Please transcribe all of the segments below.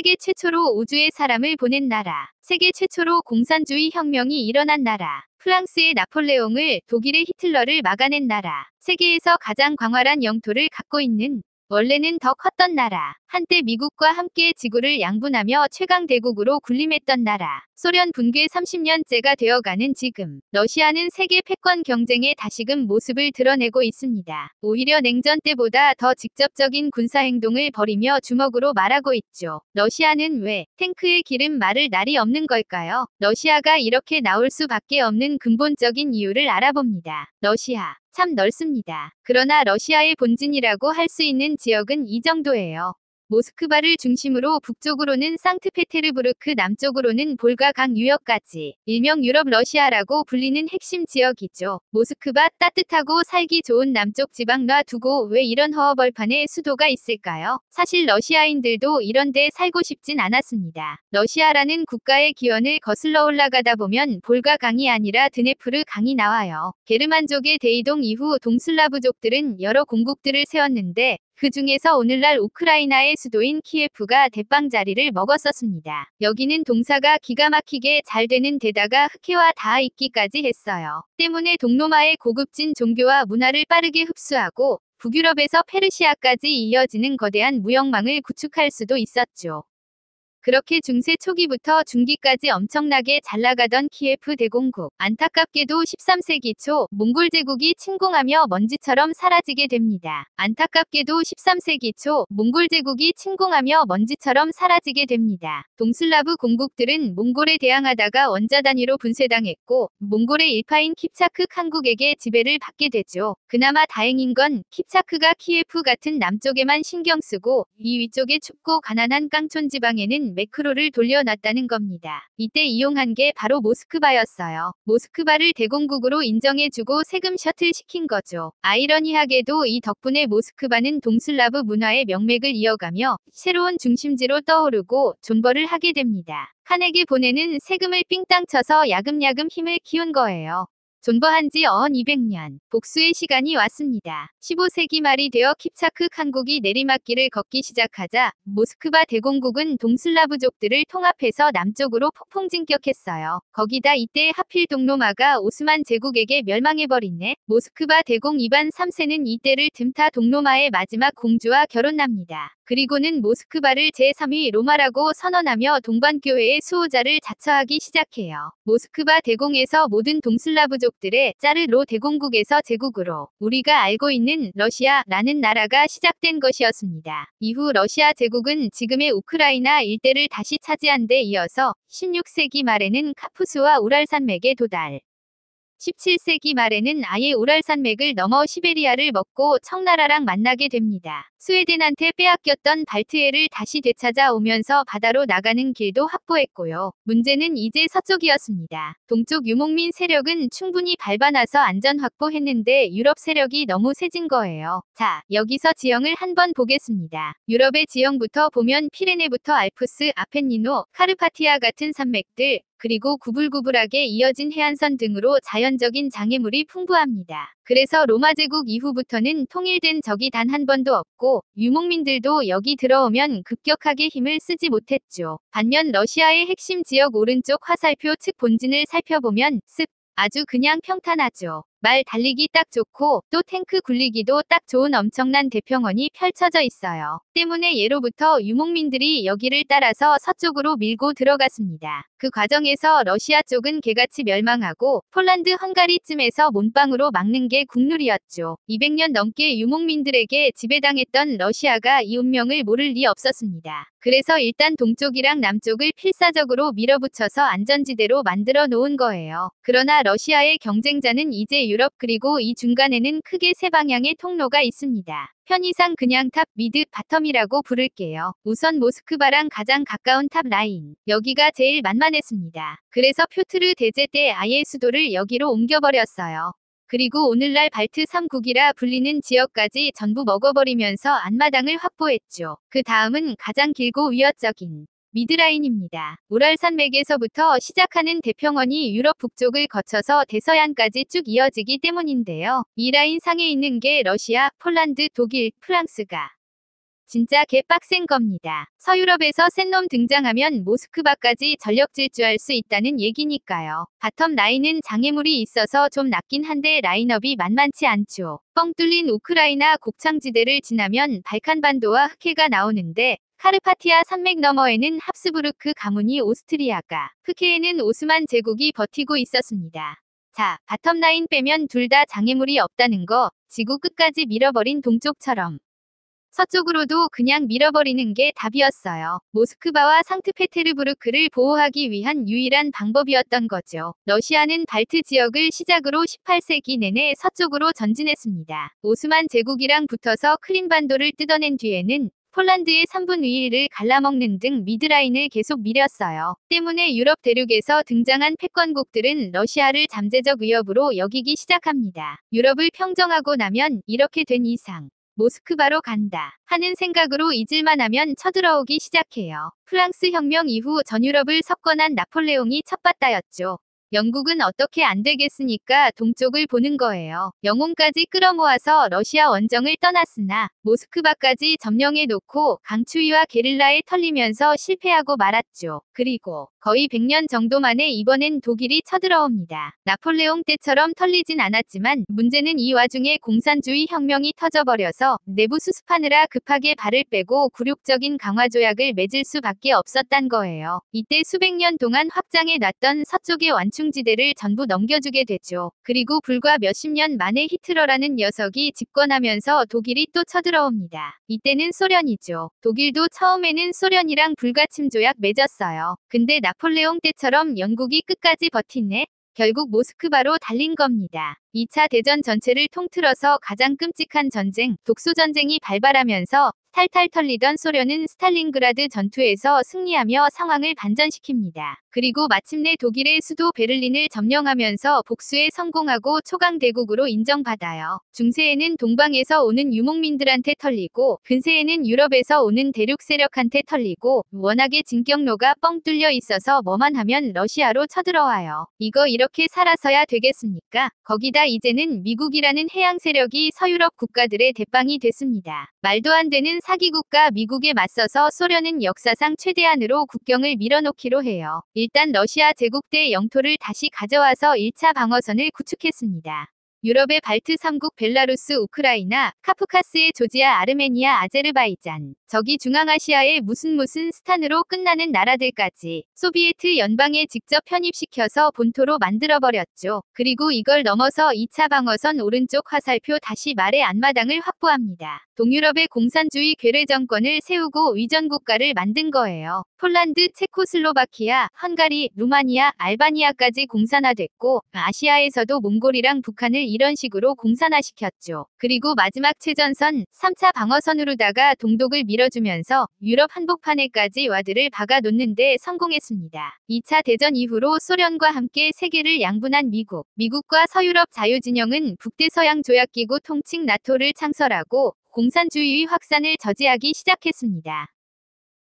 세계 최초로 우주에 사람을 보낸 나라. 세계 최초로 공산주의 혁명이 일어난 나라. 프랑스의 나폴레옹을, 독일의 히틀러를 막아낸 나라. 세계에서 가장 광활한 영토를 갖고 있는, 원래는 더 컸던 나라. 한때 미국과 함께 지구를 양분하며 최강대국으로 군림했던 나라. 소련 붕괴 30년째가 되어가는 지금, 러시아는 세계 패권 경쟁에 다시금 모습을 드러내고 있습니다. 오히려 냉전 때보다 더 직접적인 군사행동을 벌이며 주먹으로 말하고 있죠. 러시아는 왜 탱크에 기름 마를 날이 없는 걸까요? 러시아가 이렇게 나올 수밖에 없는 근본적인 이유를 알아봅니다. 러시아 참 넓습니다. 그러나 러시아의 본진이라고 할 수 있는 지역은 이 정도예요. 모스크바를 중심으로 북쪽으로는 상트페테르부르크, 남쪽으로는 볼가강 유역까지 일명 유럽 러시아라고 불리는 핵심 지역이죠. 모스크바, 따뜻하고 살기 좋은 남쪽 지방 놔두고 왜 이런 허허벌판에 수도가 있을까요? 사실 러시아인들도 이런 데 살고 싶진 않았습니다. 러시아라는 국가의 기원을 거슬러 올라가다 보면 볼가강이 아니라 드네프르 강이 나와요. 게르만족의 대이동 이후 동슬라브족들은 여러 공국들을 세웠는데 그 중에서 오늘날 우크라이나의 수도인 키예프가 대빵자리를 먹었었습니다. 여기는 동사가 기가 막히게 잘 되는 데다가 흑해와 닿아 있기까지 했어요. 때문에 동로마의 고급진 종교와 문화를 빠르게 흡수하고 북유럽에서 페르시아까지 이어지는 거대한 무역망을 구축할 수도 있었죠. 그렇게 중세 초기부터 중기까지 엄청나게 잘나가던 키예프 대공국. 안타깝게도 13세기 초 몽골 제국이 침공하며 먼지처럼 사라지게 됩니다. 안타깝게도 13세기 초 몽골 제국이 침공하며 먼지처럼 사라지게 됩니다. 동슬라브 공국들은 몽골에 대항하다가 원자 단위로 분쇄당했고 몽골의 일파인 킵차크 칸국에게 지배를 받게 되죠. 그나마 다행인 건 킵차크가 키예프 같은 남쪽에만 신경 쓰고 이 위쪽의 춥고 가난한 깡촌 지방에는 매크로를 돌려놨다는 겁니다. 이때 이용한 게 바로 모스크바였어요. 모스크바를 대공국으로 인정해주고 세금 셔틀 시킨 거죠. 아이러니하게도 이 덕분에 모스크바는 동슬라브 문화의 명맥을 이어가며 새로운 중심지로 떠오르고 존버를 하게 됩니다. 칸에게 보내는 세금을 삥땅 쳐서 야금야금 힘을 키운 거예요. 존버한 지 어언 200년. 복수의 시간이 왔습니다. 15세기 말이 되어 킵차크 칸국이 내리막길을 걷기 시작하자 모스크바 대공국은 동슬라브족들을 통합해서 남쪽으로 폭풍 진격했어요. 거기다 이때 하필 동로마가 오스만 제국에게 멸망해버리네. 모스크바 대공 이반 3세는 이때를 틈타 동로마의 마지막 공주와 결혼합니다. 그리고는 모스크바를 제3위 로마라고 선언하며 동반교회의 수호자를 자처하기 시작해요. 모스크바 대공에서 모든 동슬라브족들의 짜르로 대공국에서 제국으로 우리가 알고 있는 러시아라는 나라가 시작된 것이었습니다. 이후 러시아 제국은 지금의 우크라이나 일대를 다시 차지한 데 이어서 16세기 말에는 카프스와 우랄산맥에 도달. 17세기 말에는 아예 우랄산맥을 넘어 시베리아를 먹고 청나라랑 만나게 됩니다. 스웨덴한테 빼앗겼던 발트해를 다시 되찾아 오면서 바다로 나가는 길도 확보했고요. 문제는 이제 서쪽이었습니다. 동쪽 유목민 세력은 충분히 밟아나서 안전 확보했는데 유럽 세력이 너무 세진 거예요. 자, 여기서 지형을 한번 보겠습니다. 유럽의 지형부터 보면 피레네부터 알프스, 아펜니노, 카르파티아 같은 산맥들, 그리고 구불구불하게 이어진 해안선 등으로 자연적인 장애물이 풍부합니다. 그래서 로마 제국 이후부터는 통일된 적이 단 한 번도 없고 유목민들도 여기 들어오면 급격하게 힘을 쓰지 못했죠. 반면 러시아의 핵심 지역 오른쪽 화살표 측 본진을 살펴보면 아주 그냥 평탄하죠. 말 달리기 딱 좋고 또 탱크 굴리기도 딱 좋은 엄청난 대평원이 펼쳐져 있어요. 때문에 예로부터 유목민들이 여기를 따라서 서쪽으로 밀고 들어갔습니다. 그 과정에서 러시아 쪽은 개같이 멸망하고 폴란드 헝가리쯤에서 몸빵으로 막는 게 국룰이었죠. 200년 넘게 유목민들에게 지배당했던 러시아가 이 운명을 모를 리 없었습니다. 그래서 일단 동쪽이랑 남쪽을 필사적으로 밀어붙여서 안전지대로 만들어 놓은 거예요. 그러나 러시아의 경쟁자는 이제 유럽 그리고 이 중간에는 크게 세 방향의 통로가 있습니다. 편의상 그냥 탑, 미드, 바텀이라고 부를게요. 우선 모스크바랑 가장 가까운 탑 라인. 여기가 제일 만만했습니다. 그래서 표트르 대제 때 아예 수도를 여기로 옮겨버렸어요. 그리고 오늘날 발트 3국이라 불리는 지역까지 전부 먹어버리면서 앞마당을 확보했죠. 그 다음은 가장 길고 위협적인 미드라인입니다. 우랄산맥에서부터 시작하는 대평원이 유럽 북쪽을 거쳐서 대서양까지 쭉 이어지기 때문인데요. 이 라인 상에 있는 게 러시아, 폴란드, 독일, 프랑스가 진짜 개빡센 겁니다. 서유럽에서 센 놈 등장하면 모스크바까지 전력 질주할 수 있다는 얘기니까요. 바텀 라인은 장애물이 있어서 좀 낮긴 한데 라인업이 만만치 않죠. 뻥 뚫린 우크라이나 곡창지대를 지나면 발칸반도와 흑해가 나오는데 카르파티아 산맥 너머에는 합스부르크 가문이 오스트리아가, 흑해에는 오스만 제국이 버티고 있었습니다. 자, 바텀 라인 빼면 둘 다 장애물이 없다는 거, 지구 끝까지 밀어버린 동쪽처럼 서쪽으로도 그냥 밀어버리는 게 답이었어요. 모스크바와 상트페테르부르크를 보호하기 위한 유일한 방법이었던 거죠. 러시아는 발트 지역을 시작으로 18세기 내내 서쪽으로 전진했습니다. 오스만 제국이랑 붙어서 크림반도를 뜯어낸 뒤에는 폴란드의 3분의 1을 갈라먹는 등 미드라인을 계속 밀었어요. 때문에 유럽 대륙에서 등장한 패권국들은 러시아를 잠재적 위협으로 여기기 시작합니다. 유럽을 평정하고 나면 이렇게 된 이상 모스크바로 간다 하는 생각으로 잊을만 하면 쳐들어오기 시작해요. 프랑스 혁명 이후 전 유럽을 석권한 나폴레옹이 첫바다였죠. 영국은 어떻게 안 되겠으니까 동쪽을 보는 거예요. 영혼까지 끌어모아서 러시아 원정을 떠났으나 모스크바까지 점령해 놓고 강추위와 게릴라에 털리면서 실패하고 말았죠. 그리고 거의 100년 정도 만에 이번엔 독일이 쳐들어옵니다. 나폴레옹 때처럼 털리진 않았지만 문제는 이 와중에 공산주의 혁명이 터져버려서 내부 수습하느라 급하게 발을 빼고 굴욕적인 강화조약을 맺을 수밖에 없었단 거예요. 이때 수백 년 동안 확장해 놨던 서쪽의 완충지대를 전부 넘겨주게 되죠. 그리고 불과 몇십 년 만에 히틀러라는 녀석이 집권하면서 독일이 또 쳐들어옵니다. 이때는 소련이죠. 독일도 처음에는 소련이랑 불가침 조약 맺었어요. 근데 나폴레옹 때처럼 영국이 끝까지 버티네? 결국 모스크바로 달린 겁니다. 2차 대전 전체를 통틀어서 가장 끔찍한 전쟁, 독소전쟁이 발발하면서 탈탈 털리던 소련은 스탈린그라드 전투에서 승리하며 상황을 반전시킵니다. 그리고 마침내 독일의 수도 베를린을 점령하면서 복수에 성공하고 초강대국으로 인정받아요. 중세에는 동방에서 오는 유목민들한테 털리고 근세에는 유럽에서 오는 대륙 세력한테 털리고 워낙에 진격로가 뻥 뚫려 있어서 뭐만 하면 러시아로 쳐들어와요. 이거 이렇게 살아서야 되겠습니까? 거기다 이제는 미국이라는 해양 세력이 서유럽 국가들의 대빵이 됐습니다. 말도 안 되는 사기국가 미국에 맞서서 소련은 역사상 최대한으로 국경을 밀어놓기로 해요. 일단 러시아 제국 때 영토를 다시 가져와서 1차 방어선을 구축했습니다. 유럽의 발트 3국 벨라루스, 우크라이나, 카프카스의 조지아, 아르메니아, 아제르바이잔, 저기 중앙아시아의 무슨 스탄으로 끝나는 나라들까지 소비에트 연방에 직접 편입시켜서 본토로 만들어버렸죠. 그리고 이걸 넘어서 2차 방어선 오른쪽 화살표 다시 말의 앞마당을 확보합니다. 동유럽의 공산주의 괴뢰 정권을 세우고 위전국가를 만든 거예요. 폴란드, 체코슬로바키아, 헝가리, 루마니아, 알바니아까지 공산화됐고 아시아에서도 몽골이랑 북한을 이런 식으로 공산화시켰죠. 그리고 마지막 최전선 3차 방어선으로다가 동독을 밀어주면서 유럽 한복판에까지 와드를 박아놓는데 성공했습니다. 2차 대전 이후로 소련과 함께 세계를 양분한 미국과 서유럽 자유진영은 북대서양 조약기구 통칭 나토를 창설하고 공산주의 확산을 저지하기 시작했습니다.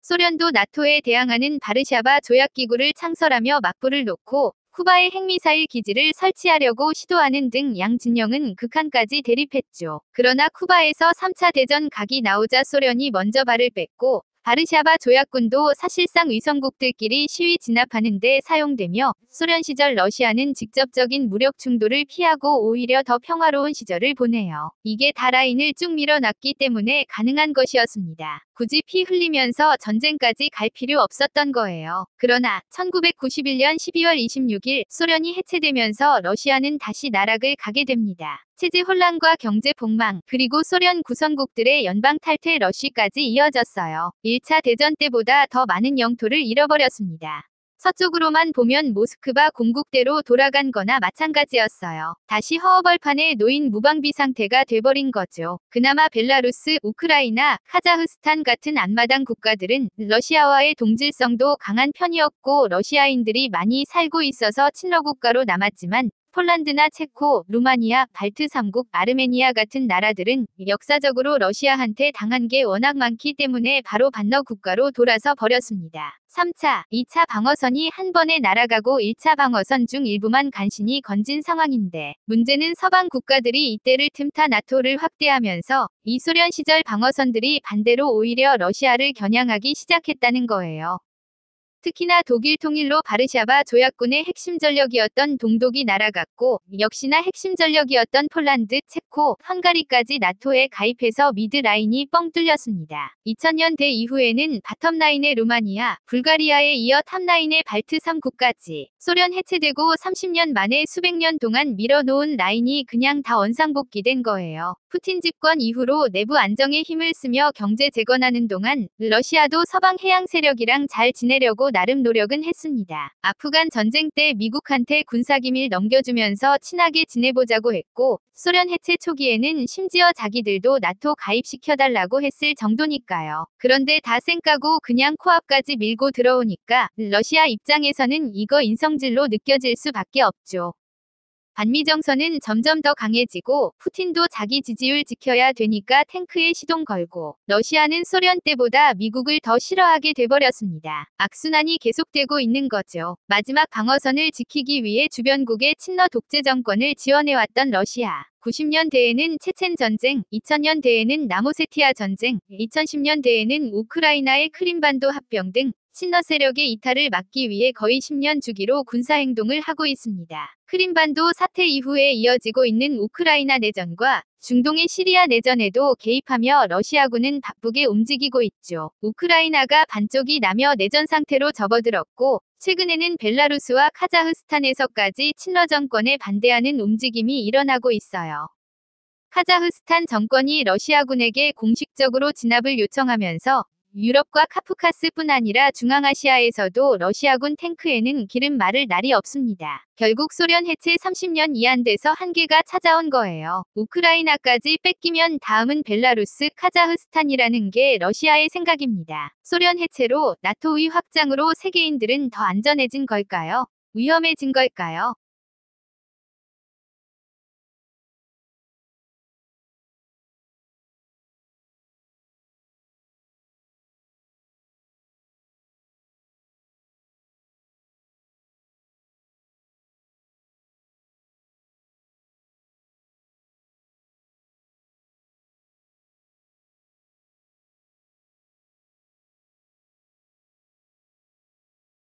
소련도 나토에 대항하는 바르샤바 조약기구를 창설하며 맞불을 놓고 쿠바에 핵미사일 기지를 설치하려고 시도하는 등 양 진영은 극한까지 대립했죠. 그러나 쿠바에서 3차 대전 각이 나오자 소련이 먼저 발을 뺐고 바르샤바 조약군도 사실상 위성국들끼리 시위 진압하는 데 사용되며 소련 시절 러시아는 직접적인 무력 충돌을 피하고 오히려 더 평화로운 시절을 보내요. 이게 다 라인을 쭉 밀어놨기 때문에 가능한 것이었습니다. 굳이 피 흘리면서 전쟁까지 갈 필요 없었던 거예요. 그러나 1991년 12월 26일 소련이 해체되면서 러시아는 다시 나락을 가게 됩니다. 체제 혼란과 경제 폭망, 그리고 소련 구성국들의 연방 탈퇴 러시까지 이어졌어요. 1차 대전 때보다 더 많은 영토를 잃어버렸습니다. 서쪽으로만 보면 모스크바 공국대로 돌아간 거나 마찬가지였어요. 다시 허허벌판에 놓인 무방비 상태가 돼버린 거죠. 그나마 벨라루스, 우크라이나, 카자흐스탄 같은 앞마당 국가들은 러시아와의 동질성도 강한 편이었고 러시아인들이 많이 살고 있어서 친러국가로 남았지만 폴란드나 체코, 루마니아, 발트 3국, 아르메니아 같은 나라들은 역사적으로 러시아한테 당한 게 워낙 많기 때문에 바로 반러 국가로 돌아서 버렸습니다. 3차, 2차 방어선이 한 번에 날아가고 1차 방어선 중 일부만 간신히 건진 상황인데 문제는 서방 국가들이 이때를 틈타 나토를 확대하면서 이 소련 시절 방어선들이 반대로 오히려 러시아를 겨냥하기 시작했다는 거예요. 특히나 독일 통일로 바르샤바 조약군의 핵심 전력이었던 동독이 날아갔고 역시나 핵심 전력이었던 폴란드, 체코, 헝가리까지 나토에 가입해서 미드 라인이 뻥 뚫렸습니다. 2000년대 이후에는 바텀 라인의 루마니아, 불가리아에 이어 탑 라인의 발트 3국까지 소련 해체되고 30년 만에 수백 년 동안 밀어놓은 라인이 그냥 다 원상복귀된 거예요. 푸틴 집권 이후로 내부 안정에 힘을 쓰며 경제 재건하는 동안 러시아도 서방 해양 세력이랑 잘 지내려고 나름 노력은 했습니다. 아프간 전쟁 때 미국한테 군사기밀 넘겨주면서 친하게 지내보자고 했고 소련 해체 초기에는 심지어 자기들도 나토 가입시켜달라고 했을 정도니까요. 그런데 다 쌩까고 그냥 코앞까지 밀고 들어오니까 러시아 입장에서는 이거 인성질로 느껴질 수밖에 없죠. 반미정서는 점점 더 강해지고 푸틴도 자기 지지율 지켜야 되니까 탱크에 시동 걸고 러시아는 소련 때보다 미국을 더 싫어하게 돼버렸습니다. 악순환이 계속되고 있는 거죠. 마지막 방어선을 지키기 위해 주변국의 친러 독재 정권을 지원해왔던 러시아. 90년대에는 체첸 전쟁, 2000년대에는 나모세티아 전쟁, 2010년대에는 우크라이나의 크림반도 합병 등 친러 세력의 이탈을 막기 위해 거의 10년 주기로 군사행동을 하고 있습니다. 크림반도 사태 이후에 이어지고 있는 우크라이나 내전과 중동의 시리아 내전에도 개입하며 러시아군은 바쁘게 움직이고 있죠. 우크라이나가 반쪽이 나며 내전 상태로 접어들었고 최근에는 벨라루스와 카자흐스탄에서까지 친러 정권에 반대하는 움직임이 일어나고 있어요. 카자흐스탄 정권이 러시아군에게 공식적으로 진압을 요청하면서 유럽과 카프카스뿐 아니라 중앙아시아에서도 러시아군 탱크에는 기름 마를 날이 없습니다. 결국 소련 해체 30년 이안 돼서 한계가 찾아온 거예요. 우크라이나까지 뺏기면 다음은 벨라루스, 카자흐스탄이라는 게 러시아의 생각입니다. 소련 해체로 나토의 확장으로 세계인들은 더 안전해진 걸까요? 위험해진 걸까요?